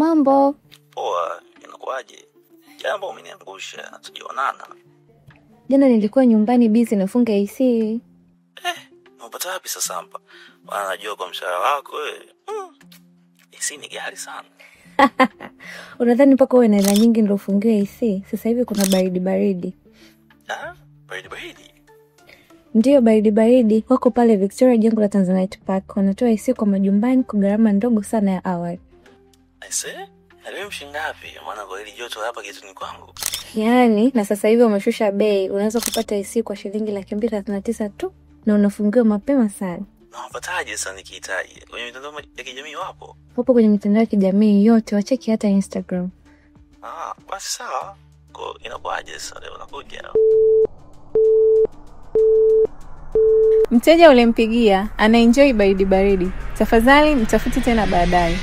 mambo? Poa, inakuaje? Jambo umeniangusha, tujaonana. Jana nilikuwa nyumbani busy nafunga AC. Unapata wapi sasa hapa? Bwana najua kwa mshahara wako wewe. AC ni ghali sana. Unadhani mpaka uwe na hela nyingi ndio ufungue AC? Sasa hivi kuna baridi. Baridi? Ndio baridi. Wako pale Victoria jengo la Tanzanite Park. Wanatoa AC kwa majumbani kwa gharama ndogo sana ya awali. Leo mshingapi? Maana kwa hili joto hapa kituni kwangu. Yaani, na sasa hivi wameshusha bei. Unaweza kupata AC kwa shilingi 239 tu na unafungiwa mapema sana. Na unapataje sasa nikihitaji? Kwenye mitandao ya kijamii wapo? Wapo kwenye mitandao ya kijamii yote, wacheki hata Instagram. Basi sawa. Kwa inakuaje sasa leo nakuja? Mteja ulimpigia anaenjoy baridi. Tafadhali mtafute tena baadaye.